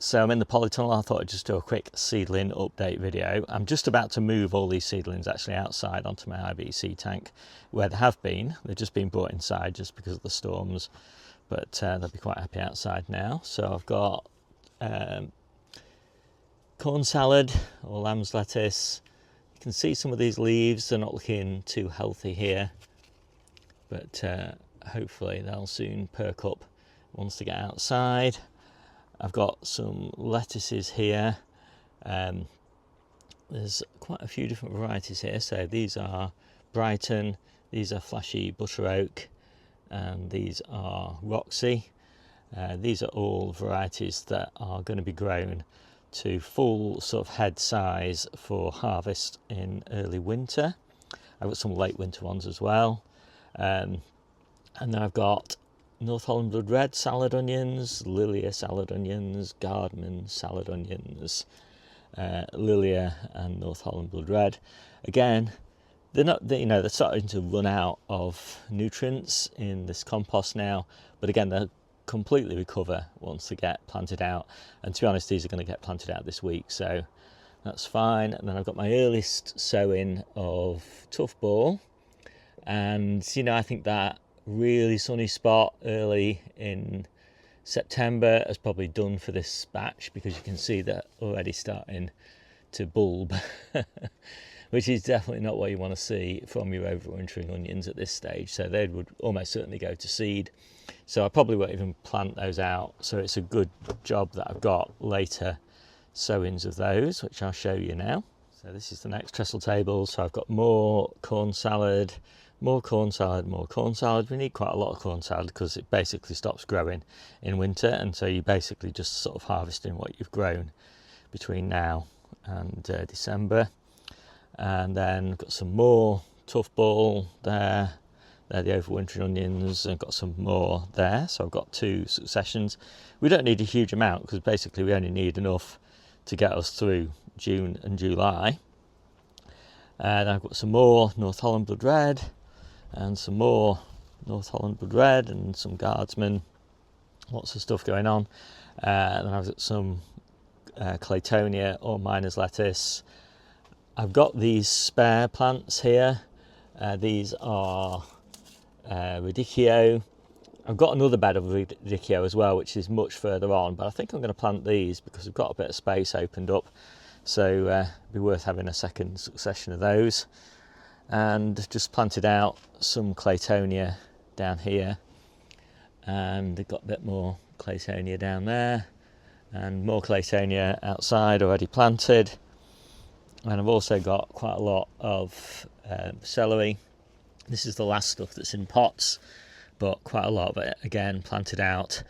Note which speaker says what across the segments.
Speaker 1: So I'm in the polytunnel. I thought I'd just do a quick seedling update video. I'm just about to move all these seedlings actually outside onto my IBC tank where they have been. They've just been brought inside just because of the storms, but they'll be quite happy outside now. So I've got corn salad or lamb's lettuce. You can see some of these leaves, they're not looking too healthy here, but hopefully they'll soon perk up once they get outside. I've got some lettuces here. There's quite a few different varieties here. So these are Brighton, these are Flashy Butter Oak, and these are Roxy. These are all varieties that are going to be grown to full sort of head size for harvest in early winter. I've got some late winter ones as well. And then I've got North Holland Blood Red salad onions, Lilia salad onions, Gardman salad onions, Lilia and North Holland Blood Red. Again, they're not, they're starting to run out of nutrients in this compost now, but again, they'll completely recover once they get planted out. And to be honest, these are going to get planted out this week, so that's fine. And then I've got my earliest sowing of Tough Ball, and I think that really sunny spot early in September is probably done for this batch, because you can see that already starting to bulb which is definitely not what you want to see from your overwintering onions at this stage. So they would almost certainly go to seed, so I probably won't even plant those out. So it's a good job that I've got later sowings of those, which I'll show you now. So this is the next trestle table. So I've got more corn salad, more corn salad, more corn salad. We need quite a lot of corn salad because it basically stops growing in winter, and so you're basically just sort of harvesting what you've grown between now and December. And then got some more Tough Ball there. They're the overwintering onions, and got some more there. So I've got two successions. We don't need a huge amount because basically we only need enough to get us through June and July. And I've got some more North Holland Blood Red, and some more North Holland Blood Red, and some Guardsman. Lots of stuff going on. And then I've got some Claytonia or miner's lettuce. I've got these spare plants here. These are radicchio. I've got another bed of radicchio as well, which is much further on, but I think I'm going to plant these because we've got a bit of space opened up. So it'd be worth having a second succession of those. And just planted out some Claytonia down here, and they've got a bit more Claytonia down there, and more Claytonia outside already planted. And I've also got quite a lot of celery. This is the last stuff that's in pots, but quite a lot of it again planted out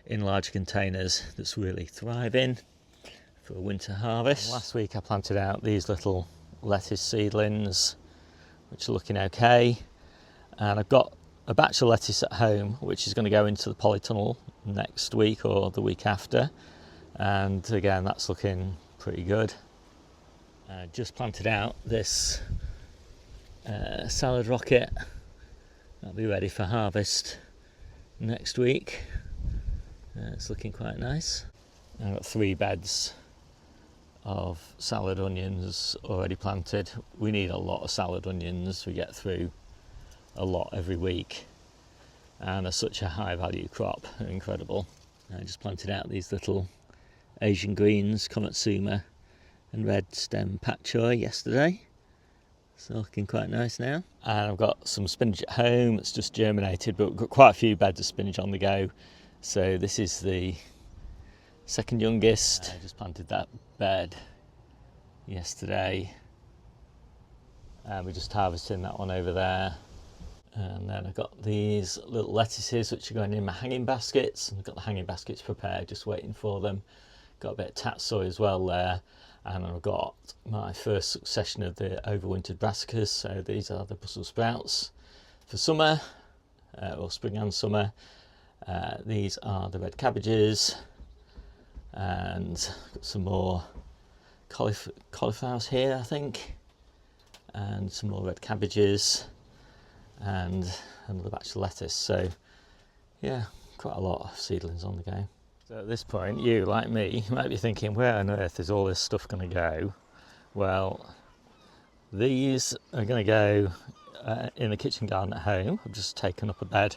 Speaker 1: in large containers that's really thriving for a winter harvest. Last week I planted out these little lettuce seedlings, which are looking okay, and I've got a batch of lettuce at home which is going to go into the polytunnel next week or the week after, and again that's looking pretty good. Just planted out this salad rocket. That'll be ready for harvest next week. It's looking quite nice. I've got 3 beds of salad onions already planted. We need a lot of salad onions. We get through a lot every week, and they're such a high value crop. They're incredible. I just planted out these little Asian greens, Komatsuma and red stem pak choi yesterday. It's looking quite nice now. And I've got some spinach at home. It's just germinated, but we've got quite a few beds of spinach on the go. So this is the second youngest. I just planted that bed yesterday, and we're just harvesting that one over there. And then I've got these little lettuces which are going in my hanging baskets. I've got the hanging baskets prepared, just waiting for them. Got a bit of tatsoi as well there. And I've got my first succession of the overwintered brassicas. So these are the Brussels sprouts for summer, or spring and summer. These are the red cabbages, and got some more cauliflowers here, I think, and some more red cabbages, and another batch of lettuce. So yeah, quite a lot of seedlings on the go. So at this point, you, like me, might be thinking, where on earth is all this stuff going to go? Well, these are going to go in the kitchen garden at home. I've just taken up a bed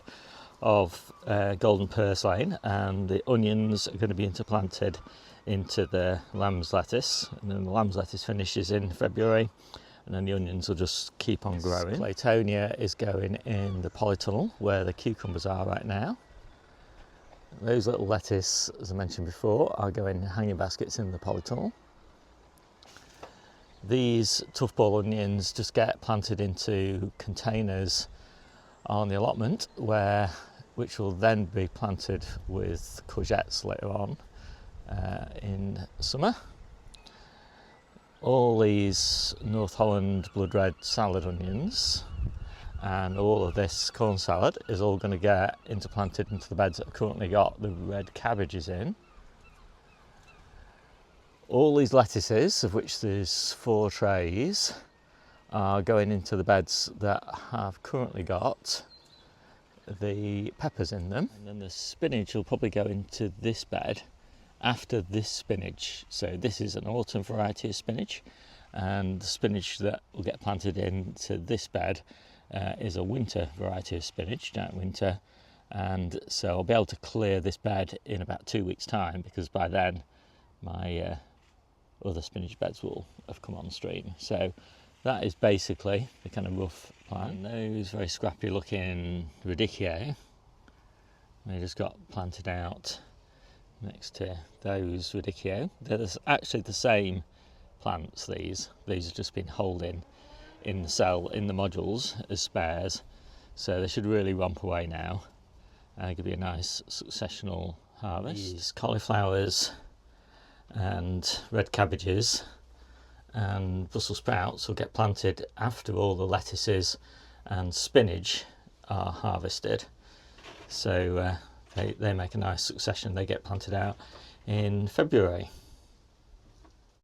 Speaker 1: of golden purslane, and the onions are going to be interplanted into the lamb's lettuce, and then the lamb's lettuce finishes in February, and then the onions will just keep on growing. Claytonia is going in the polytunnel where the cucumbers are right now. Those little lettuce, as I mentioned before, are going in hanging baskets in the polytunnel. These tough ball onions just get planted into containers on the allotment, which will then be planted with courgettes later on in summer. All these North Holland blood red salad onions and all of this corn salad is all going to get interplanted into the beds that have currently got the red cabbages in. All these lettuces, of which there's 4 trays, are going into the beds that have currently got the peppers in them. And then the spinach will probably go into this bed after this spinach. So this is an autumn variety of spinach, and the spinach that will get planted into this bed is a winter variety of spinach, giant winter. And so I'll be able to clear this bed in about 2 weeks' time, because by then my other spinach beds will have come on stream. So that is basically the kind of rough plan. And those very scrappy looking radicchio, they just got planted out next to those radicchio. They're actually the same plants, these have just been holding in the cell, in the modules as spares, so they should really romp away now and give you a nice successional harvest. These cauliflowers and red cabbages and Brussels sprouts will get planted after all the lettuces and spinach are harvested, so they make a nice succession. They get planted out in February.